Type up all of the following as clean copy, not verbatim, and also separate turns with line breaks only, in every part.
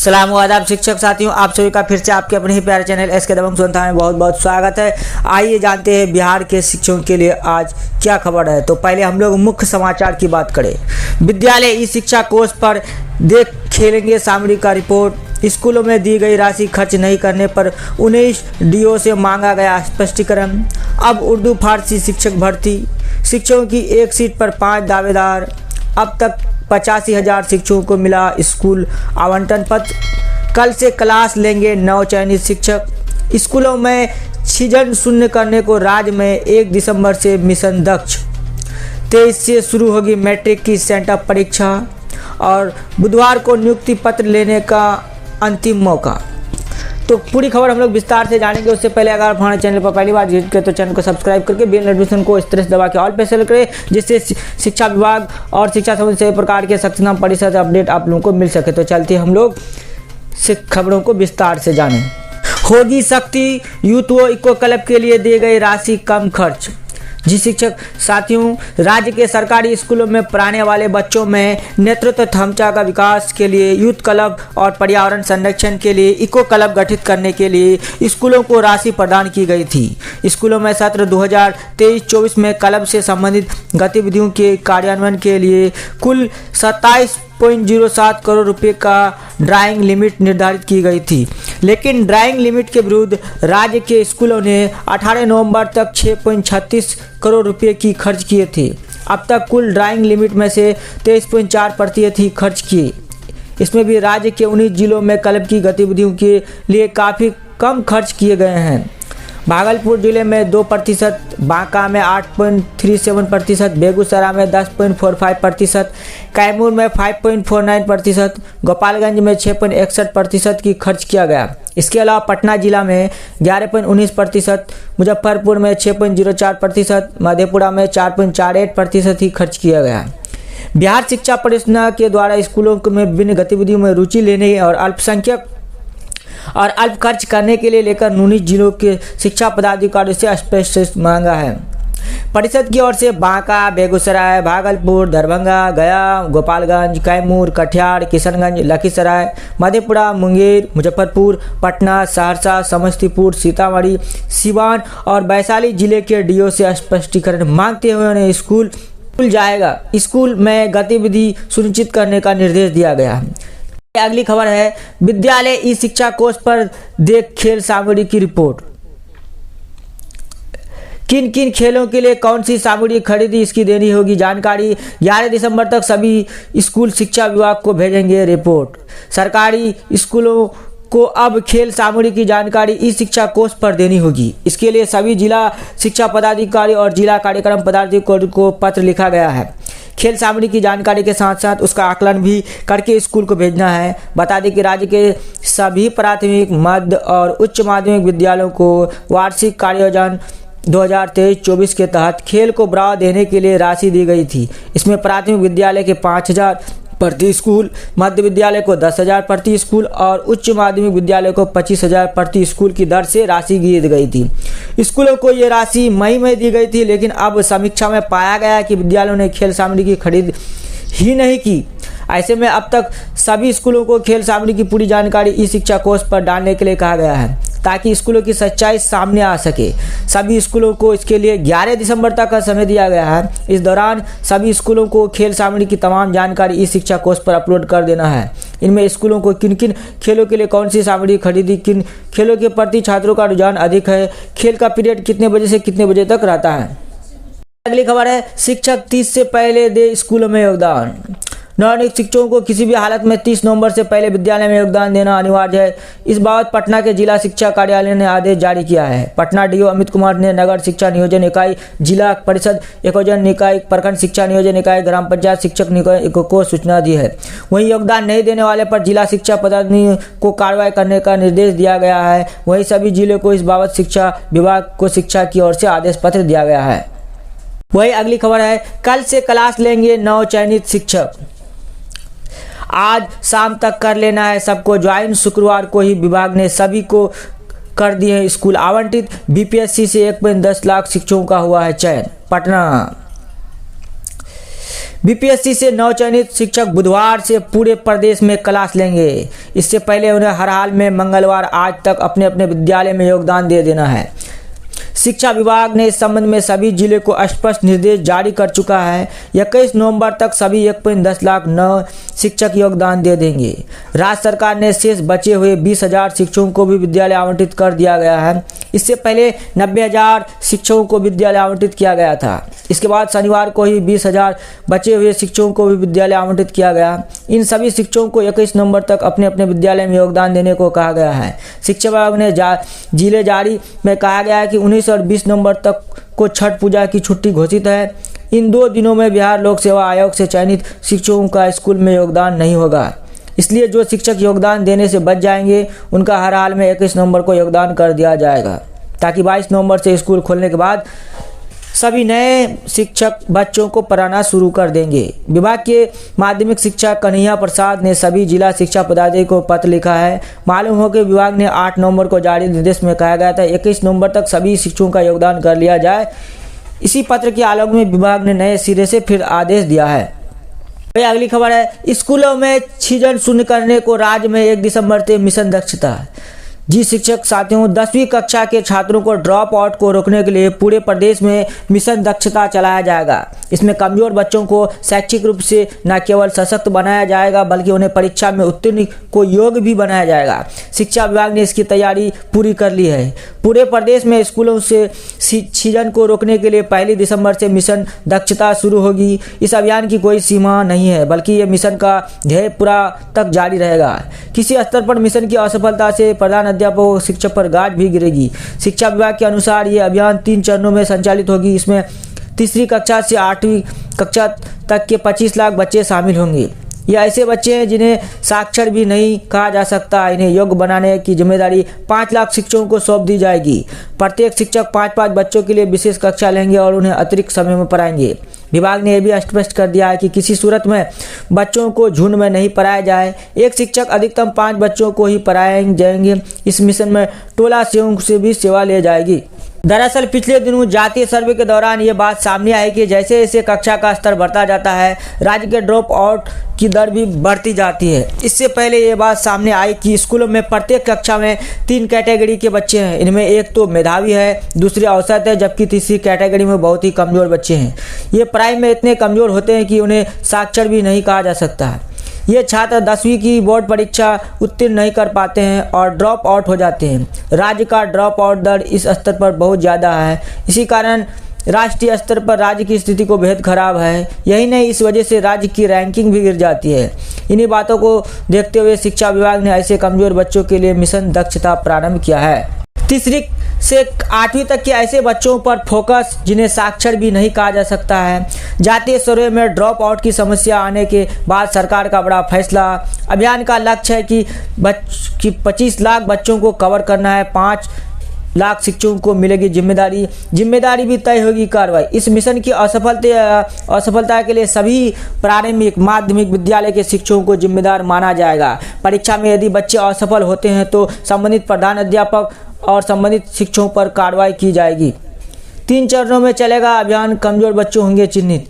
सलाम व आदाब शिक्षक साथियों, आप सभी का फिर से आपके अपने ही प्यारे चैनल एसके दबंग संस्था में बहुत बहुत स्वागत है। आइए जानते हैं बिहार के शिक्षकों के लिए आज क्या खबर है। तो पहले हम लोग मुख्य समाचार की बात करें। विद्यालय ई शिक्षा कोष पर देख खेलेंगे सामरी का रिपोर्ट। स्कूलों में दी गई राशि खर्च नहीं करने पर 19 डीओ से मांगा गया स्पष्टीकरण। अब उर्दू फारसी शिक्षक भर्ती, शिक्षकों की एक सीट पर 5 दावेदार। अब तक 85,000 शिक्षकों को मिला स्कूल आवंटन पत्र। कल से क्लास लेंगे 9 चयनित शिक्षक। स्कूलों में सृजन शून्य करने को राज्य में 1 दिसंबर से मिशन दक्ष। 23 से शुरू होगी मैट्रिक की सेंटअप परीक्षा और बुधवार को नियुक्ति पत्र लेने का अंतिम मौका। तो पूरी खबर हम लोग विस्तार से जानेंगे। उससे पहले अगर आप हमारे चैनल पर पहली बार विजिट करें तो चैनल को सब्सक्राइब करके बेल नोटिफिकेशन को इस तरह से दबा के ऑल पे सेलेक्ट करें, जिससे शिक्षा विभाग और शिक्षा संबंधी सभी प्रकार के सक्षम परिषद अपडेट आप लोगों को मिल सके। तो चलते हम लोग खबरों को विस्तार से जानें। होगी सख्ती, यूथ व इको क्लब के लिए दी गई राशि कम खर्च। जी शिक्षक साथियों, राज्य के सरकारी स्कूलों में पढ़ाने वाले बच्चों में नेतृत्व क्षमता का विकास के लिए यूथ क्लब और पर्यावरण संरक्षण के लिए इको क्लब गठित करने के लिए स्कूलों को राशि प्रदान की गई थी। स्कूलों में सत्र 2023-24 में क्लब से संबंधित गतिविधियों के कार्यान्वयन के लिए कुल 27.07 करोड़ रुपए का ड्राइंग लिमिट निर्धारित की गई थी, लेकिन ड्राइंग लिमिट के विरुद्ध राज्य के स्कूलों ने 18 नवंबर तक 6.36 करोड़ रुपए की खर्च किए थे। अब तक कुल ड्राइंग लिमिट में से 23.4% ही खर्च किए। इसमें भी राज्य के 19 जिलों में क्लब की गतिविधियों के लिए काफ़ी कम खर्च किए गए हैं। भागलपुर जिले में 2%, बांका में 8.37%, बेगूसराय में 10.45%, कैमूर में 5.49%, गोपालगंज में 6.61% की खर्च किया गया। इसके अलावा पटना जिला में 11.19%, मुजफ्फरपुर में 6.04%, मधेपुरा में 4.48% ही खर्च किया गया। बिहार शिक्षा परियोजना के द्वारा स्कूलों में विभिन्न गतिविधियों में रुचि लेने और अल्पसंख्यक और अल्प खर्च करने के लिए लेकर 19 जिलों के शिक्षा पदाधिकारियों से स्पष्ट मांगा है। परिषद की ओर से बांका, बेगूसराय, भागलपुर, दरभंगा, गया, गोपालगंज, कैमूर, कटिहार, किशनगंज, लखीसराय, मधेपुरा, मुंगेर, मुजफ्फरपुर, पटना, सहरसा, समस्तीपुर, सीतामढ़ी, सिवान और वैशाली जिले के डीओ से स्पष्टीकरण मांगते हुए उन्हें स्कूल जाएगा स्कूल में गतिविधि सुनिश्चित करने का निर्देश दिया गया। अगली खबर है, विद्यालय ई शिक्षा कोष पर देख खेल सामग्री की रिपोर्ट। किन किन खेलों के लिए कौन सी सामग्री खरीदी, इसकी देनी होगी जानकारी। 11 दिसंबर तक सभी स्कूल शिक्षा विभाग को भेजेंगे रिपोर्ट। सरकारी स्कूलों को अब खेल सामग्री की जानकारी ई शिक्षा कोष पर देनी होगी। इसके लिए सभी जिला शिक्षा पदाधिकारी और जिला कार्यक्रम पदाधिकारी को पत्र लिखा गया है। खेल सामग्री की जानकारी के साथ साथ उसका आकलन भी करके स्कूल को भेजना है। बता दें कि राज्य के सभी प्राथमिक, मध्य और उच्च माध्यमिक विद्यालयों को वार्षिक कार्योजन 2023-24 के तहत खेल को बढ़ावा देने के लिए राशि दी गई थी। इसमें प्राथमिक विद्यालय के 5,000 प्रति स्कूल, मध्य विद्यालय को 10,000 प्रति स्कूल और उच्च माध्यमिक विद्यालय को 25,000 प्रति स्कूल की दर से राशि दी गई थी। स्कूलों को ये राशि मई में दी गई थी, लेकिन अब समीक्षा में पाया गया कि विद्यालयों ने खेल सामग्री की खरीद ही नहीं की। ऐसे में अब तक सभी स्कूलों को खेल सामग्री की पूरी जानकारी ई शिक्षा कोष पर डालने के लिए कहा गया है, ताकि स्कूलों की सच्चाई सामने आ सके। सभी स्कूलों को इसके लिए 11 दिसंबर तक का समय दिया गया है। इस दौरान सभी स्कूलों को खेल सामग्री की तमाम जानकारी ई शिक्षा कोष पर अपलोड कर देना है। इनमें स्कूलों को किन किन खेलों के लिए कौन सी सामग्री खरीदी, किन खेलों के प्रति छात्रों का रुझान अधिक है, खेल का पीरियड कितने बजे से कितने बजे तक रहता है। अगली खबर है, शिक्षक 30 से पहले दे स्कूलों में योगदान। नवनियुक्त शिक्षकों को किसी भी हालत में 30 नवंबर से पहले विद्यालय में योगदान देना अनिवार्य है। इस बाबत पटना के जिला शिक्षा कार्यालय ने आदेश जारी किया है। पटना डीओ अमित कुमार ने नगर शिक्षा नियोजन इकाई, जिला परिषद एकोजन निकाय, प्रखंड शिक्षा नियोजन इकाई, ग्राम पंचायत शिक्षक निकाय को सूचना दी है। वहीं योगदान नहीं देने वाले पर जिला शिक्षा पदाधिकारी को कार्रवाई करने का निर्देश दिया गया है। वहीं सभी जिलों को इस बाबत शिक्षा विभाग को शिक्षा की ओर से आदेश पत्र दिया गया है। वही अगली खबर है, कल से क्लास लेंगे 9 चयनित शिक्षक। आज शाम तक कर लेना है सबको ज्वाइन। शुक्रवार को ही विभाग ने सभी को कर दिए स्कूल आवंटित। बीपीएससी से 1.10 लाख शिक्षकों का हुआ है चयन। पटना बीपीएससी से नवचयनित शिक्षक बुधवार से पूरे प्रदेश में क्लास लेंगे। इससे पहले उन्हें हर हाल में मंगलवार आज तक अपने अपने विद्यालय में योगदान दे देना है। शिक्षा विभाग ने इस संबंध में सभी जिले को स्पष्ट निर्देश जारी कर चुका है। 21 नवंबर तक सभी 1.10 लाख नव शिक्षक योगदान दे देंगे। राज्य सरकार ने शेष बचे हुए 20,000 शिक्षकों को भी विद्यालय आवंटित कर दिया गया है। इससे पहले 90,000 शिक्षकों को विद्यालय आवंटित किया गया था। इसके बाद शनिवार को ही 20,000 बचे हुए शिक्षकों को भी विद्यालय आवंटित किया गया। इन सभी शिक्षकों को 21 नवंबर तक अपने अपने विद्यालय में योगदान देने को कहा गया है। शिक्षा विभाग ने जिले जारी में कहा गया है कि 19 और 20 नवंबर तक को छठ पूजा की छुट्टी घोषित है। इन 2 दिनों में बिहार लोक सेवा आयोग से चयनित शिक्षकों का स्कूल में योगदान नहीं होगा। इसलिए जो शिक्षक योगदान देने से बच जाएंगे उनका हर हाल में 21 नवंबर को योगदान कर दिया जाएगा, ताकि 22 नवंबर से स्कूल खोलने के बाद सभी नए शिक्षक बच्चों को पढ़ाना शुरू कर देंगे। विभाग के माध्यमिक शिक्षा कन्हैया प्रसाद ने सभी जिला शिक्षा पदाधिकारी को पत्र लिखा है। मालूम हो कि विभाग ने 8 नवंबर को जारी निर्देश में कहा गया था 21 नवंबर तक सभी शिक्षकों का योगदान कर लिया जाए। इसी पत्र के आलोक में विभाग ने नए सिरे से फिर आदेश दिया है। अगली खबर है, स्कूलों में सृजन शून्य करने को राज्य में 1 दिसंबर से मिशन दक्षता। जी शिक्षक साथियों, 10वीं कक्षा के छात्रों को ड्रॉप आउट को रोकने के लिए पूरे प्रदेश में मिशन दक्षता चलाया जाएगा। इसमें कमजोर बच्चों को शैक्षिक रूप से न केवल सशक्त बनाया जाएगा बल्कि उन्हें परीक्षा में उत्तीर्ण को योग्य भी बनाया जाएगा। शिक्षा विभाग ने इसकी तैयारी पूरी कर ली है। पूरे प्रदेश में स्कूलों से सृजन को रोकने के लिए 1 दिसंबर से मिशन दक्षता शुरू होगी। इस अभियान की कोई सीमा नहीं है बल्कि ये मिशन का ध्येय पूरा तक जारी रहेगा। किसी स्तर पर मिशन की असफलता से प्रधान अध्यापक शिक्षक पर गाज भी गिरेगी। शिक्षा विभाग के अनुसार ये अभियान 3 चरणों में संचालित होगी। इसमें तीसरी कक्षा से 8वीं कक्षा तक के 25 लाख बच्चे शामिल होंगे। ये ऐसे बच्चे हैं जिन्हें साक्षर भी नहीं कहा जा सकता। इन्हें योग्य बनाने की जिम्मेदारी 5 लाख शिक्षकों को सौंप दी जाएगी। प्रत्येक शिक्षक 5-5 बच्चों के लिए विशेष कक्षा लेंगे और उन्हें अतिरिक्त समय में पढ़ाएंगे। विभाग ने यह भी स्पष्ट कर दिया है कि किसी सूरत में बच्चों को झुंड में नहीं पढ़ाया जाए। एक शिक्षक अधिकतम 5 बच्चों को ही पढ़ाए जाएंगे। इस मिशन में टोला सेवकों से भी सेवा ली जाएगी। दरअसल पिछले दिनों जातीय सर्वे के दौरान ये बात सामने आई कि जैसे जैसे कक्षा का स्तर बढ़ता जाता है राज्य के ड्रॉप आउट की दर भी बढ़ती जाती है। इससे पहले ये बात सामने आई कि स्कूलों में प्रत्येक कक्षा में 3 कैटेगरी के बच्चे हैं। इनमें एक तो मेधावी है, दूसरी औसत है, जबकि तीसरी कैटेगरी में बहुत ही कमज़ोर बच्चे हैं। ये पढ़ाई में इतने कमज़ोर होते हैं कि उन्हें साक्षर भी नहीं कहा जा सकता है। ये छात्र 10वीं की बोर्ड परीक्षा उत्तीर्ण नहीं कर पाते हैं और ड्रॉप आउट हो जाते हैं। राज्य का ड्रॉप आउट दर इस स्तर पर बहुत ज़्यादा है। इसी कारण राष्ट्रीय स्तर पर राज्य की स्थिति को बेहद खराब है। यही नहीं, इस वजह से राज्य की रैंकिंग भी गिर जाती है। इन्हीं बातों को देखते हुए शिक्षा विभाग ने ऐसे कमज़ोर बच्चों के लिए मिशन दक्षता प्रारंभ किया है। तीसरी से 8वीं तक के ऐसे बच्चों पर फोकस जिन्हें साक्षर भी नहीं कहा जा सकता है। जातीय सर्वे में ड्रॉप आउट की समस्या आने के बाद सरकार का बड़ा फैसला। अभियान का लक्ष्य है कि 25 लाख बच्चों को कवर करना है। 5 लाख शिक्षकों को मिलेगी जिम्मेदारी भी तय होगी कार्रवाई। इस मिशन की असफलता के लिए सभी प्रारंभिक माध्यमिक विद्यालय के शिक्षकों को जिम्मेदार माना जाएगा। परीक्षा में यदि बच्चे असफल होते हैं तो संबंधित प्रधान अध्यापक और संबंधित शिक्षकों पर कार्रवाई की जाएगी। 3 चरणों में चलेगा अभियान। कमजोर बच्चे होंगे चिन्हित।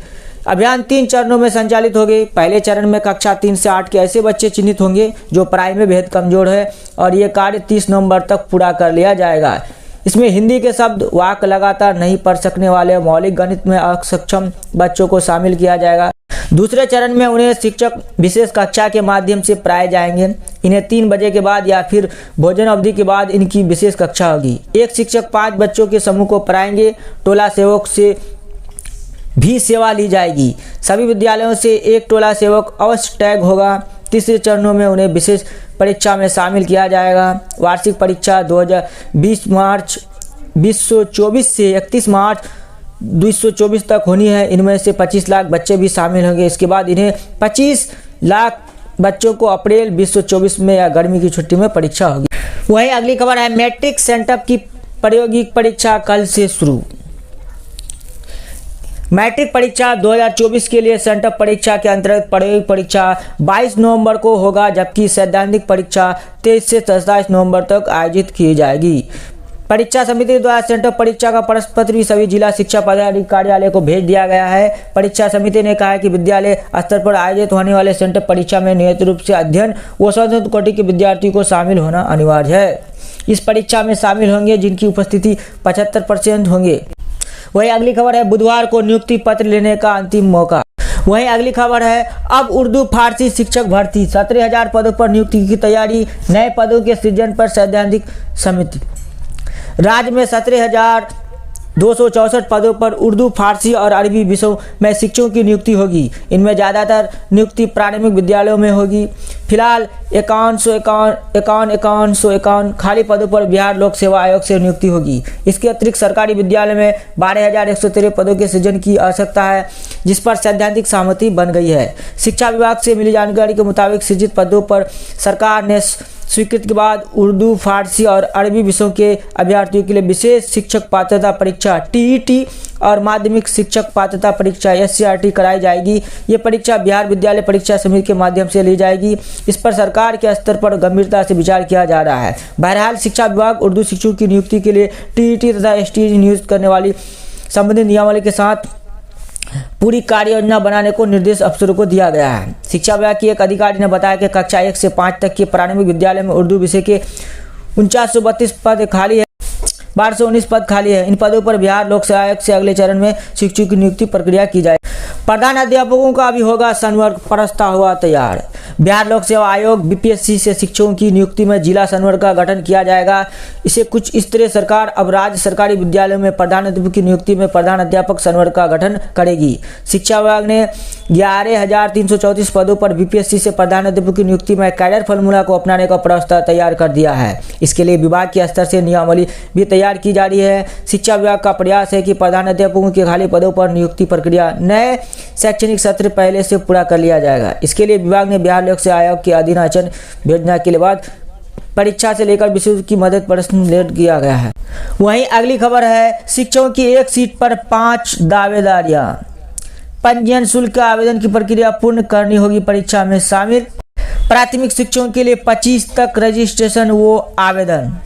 अभियान 3 चरणों में संचालित होंगे। पहले चरण में कक्षा 3 से 8 के ऐसे बच्चे चिन्हित होंगे जो पढ़ाई में बेहद कमजोर है और ये कार्य 30 नवंबर तक पूरा कर लिया जाएगा। इसमें हिंदी के शब्द वाक्य लगातार नहीं पढ़ सकने वाले, मौलिक गणित में अक्षम बच्चों को शामिल किया जाएगा। दूसरे चरण में उन्हें शिक्षक विशेष कक्षा के माध्यम से पढ़ाए जाएंगे। इन्हें 3 बजे के बाद या फिर भोजन अवधि के बाद इनकी विशेष कक्षा होगी। एक शिक्षक 5 बच्चों के समूह को पढ़ाएंगे। टोला सेवक से भी सेवा ली जाएगी। सभी विद्यालयों से एक टोला सेवक अवश्य टैग होगा। तीसरे चरणों में उन्हें विशेष परीक्षा में शामिल किया जाएगा। वार्षिक परीक्षा 2020 मार्च 2024 से 31 मार्च 2024 तक होनी है। इनमें से 25 लाख बच्चे भी शामिल होंगे। इसके बाद इन्हें 25 लाख बच्चों को अप्रैल 2024 में या गर्मी की छुट्टी में परीक्षा होगी। वहीं अगली खबर है, मैट्रिक सेंटअप की प्रायोगिक परीक्षा कल से शुरू। मैट्रिक परीक्षा 2024 के लिए सेंटअप परीक्षा के अंतर्गत प्रायोगिक परीक्षा 22 नवंबर को होगा, जबकि सैद्धांतिक परीक्षा 23 से 27 नवंबर तक आयोजित की जाएगी। परीक्षा समिति द्वारा सेंटर परीक्षा का प्रश्न पत्र भी सभी जिला शिक्षा पदाधिकारी कार्यालय को भेज दिया गया है। परीक्षा समिति ने कहा है कि विद्यालय स्तर पर आयोजित होने वाले सेंटर परीक्षा में नियमित रूप से अध्ययन व स्वतंत्र कोटि के विद्यार्थियों को शामिल होना अनिवार्य है। इस परीक्षा में शामिल होंगे जिनकी उपस्थिति 75% होंगे। वही अगली खबर है, बुधवार को नियुक्ति पत्र लेने का अंतिम मौका। वहीं अगली खबर है, अब उर्दू फारसी शिक्षक भर्ती, 17,000 पदों पर नियुक्ति की तैयारी, नए पदों के सृजन पर सैद्धांतिक समिति। राज्य में 17,264 पदों पर उर्दू फारसी और अरबी विषयों में शिक्षकों की नियुक्ति होगी। इनमें ज़्यादातर नियुक्ति प्राथमिक विद्यालयों में होगी। फिलहाल 5151 खाली पदों पर बिहार लोक सेवा आयोग से नियुक्ति होगी। इसके अतिरिक्त सरकारी विद्यालय में 12,113 पदों के सृजन की आवश्यकता है, जिस पर सैद्धांतिक सहमति बन गई है। शिक्षा विभाग से मिली जानकारी के मुताबिक सृजित पदों पर सरकार ने स्वीकृति के बाद उर्दू फारसी और अरबी विषयों के अभ्यर्थियों के लिए विशेष शिक्षक पात्रता परीक्षा TET और माध्यमिक शिक्षक पात्रता परीक्षा SCRT कराई जाएगी। ये परीक्षा बिहार विद्यालय परीक्षा समिति के माध्यम से ली जाएगी। इस पर सरकार के स्तर पर गंभीरता से विचार किया जा रहा है। बहरहाल शिक्षा विभाग उर्दू शिक्षकों की नियुक्ति के लिए TET तथा STET नियुक्त करने वाली संबंधित नियमावली के साथ पूरी कार्य योजना बनाने को निर्देश अफसरों को दिया गया है। शिक्षा विभाग की एक अधिकारी ने बताया कि कक्षा 1 से 5 तक के प्राथमिक विद्यालय में उर्दू विषय के 4932 पद खाली है, 1219 पद खाली है। इन पदों पर बिहार लोक सेवा आयोग से अगले चरण में शिक्षकों की नियुक्ति प्रक्रिया की जाए। प्रधान अध्यापकों का भी होगा संवर्ग, प्रस्ताव हुआ तैयार। बिहार लोक सेवा आयोग BPSC से शिक्षकों की नियुक्ति में जिला संवर्ग का गठन किया जाएगा। इसे कुछ इस तरह सरकार अब राज्य सरकारी विद्यालयों में प्रधान अध्यापक की नियुक्ति में प्रधान अध्यापक संवर्ग का गठन करेगी। शिक्षा विभाग ने 11,334 पदों पर BPSC से प्रधान अध्यापक की नियुक्ति में कैडर फॉर्मूला को अपनाने का प्रस्ताव तैयार कर दिया है। इसके लिए विभाग के स्तर से नियमावली भी तैयार की जा रही है। शिक्षा विभाग का प्रयास है कि प्रधान अध्यापकों के खाली पदों पर नियुक्ति प्रक्रिया नए शैक्षणिक सत्र पहले से पूरा कर लिया जाएगा। इसके लिए विभाग ने बिहार लोक सेवा आयोग के अधीन आचरण भेजना के बाद परीक्षा से लेकर विषय की मदद प्रश्न लेट किया गया है। वहीं अगली खबर है, शिक्षकों की एक सीट पर 5 दावेदारियां। पंजीयन शुल्क का आवेदन की प्रक्रिया पूर्ण करनी होगी परीक्षा में शामिल। प्राथमिक शिक्षकों के लिए 25 तक रजिस्ट्रेशन व आवेदन।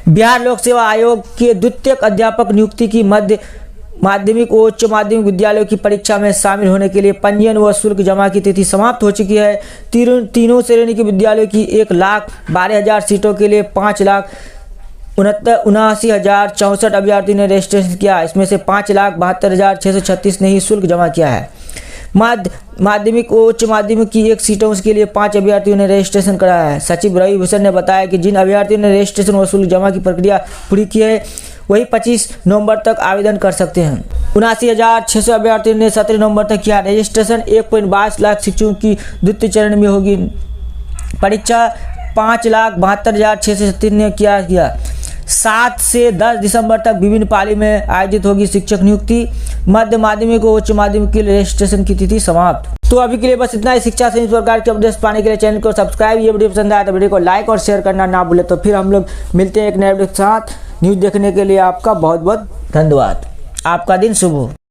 बिहार लोक सेवा आयोग के द्वितीयक अध्यापक नियुक्ति की माध्यमिक व उच्च माध्यमिक विद्यालयों की परीक्षा में शामिल होने के लिए पंजीयन व शुल्क जमा की तिथि समाप्त हो चुकी है। तीनों श्रेणी के विद्यालयों की 1,12,000 सीटों के लिए 5,79,064 अभ्यर्थी ने रजिस्ट्रेशन किया। इसमें से 5,72,636 ने ही शुल्क जमा किया है। माध्यमिक व उच्च माध्यमिक की 1 सीटों के लिए 5 अभ्यर्थियों ने रजिस्ट्रेशन कराया है। सचिव रवि भूषण ने बताया कि जिन अभ्यर्थियों ने रजिस्ट्रेशन व शुल्क जमा की प्रक्रिया पूरी की है वही 25 नवंबर तक आवेदन कर सकते हैं। 79,600 अभ्यर्थियों ने 17 नवंबर तक किया रजिस्ट्रेशन। 1.22 लाख शिक्षकों की द्वितीय चरण में होगी परीक्षा। 5,72,636 ने किया। 7 से 10 दिसंबर तक विभिन्न पाली में आयोजित होगी शिक्षक नियुक्ति। मध्य माध्यमिक और उच्च माध्यमिक के लिए रजिस्ट्रेशन की तिथि समाप्त। तो अभी के लिए बस इतना ही। शिक्षा से इस प्रकार के अपडेट्स पाने के लिए चैनल को सब्सक्राइब, ये वीडियो पसंद आया तो वीडियो को लाइक और शेयर करना ना भूले। तो फिर हम लोग मिलते हैं एक नए वीडियो के साथ। न्यूज़ देखने के लिए आपका बहुत बहुत धन्यवाद। आपका दिन शुभ हो।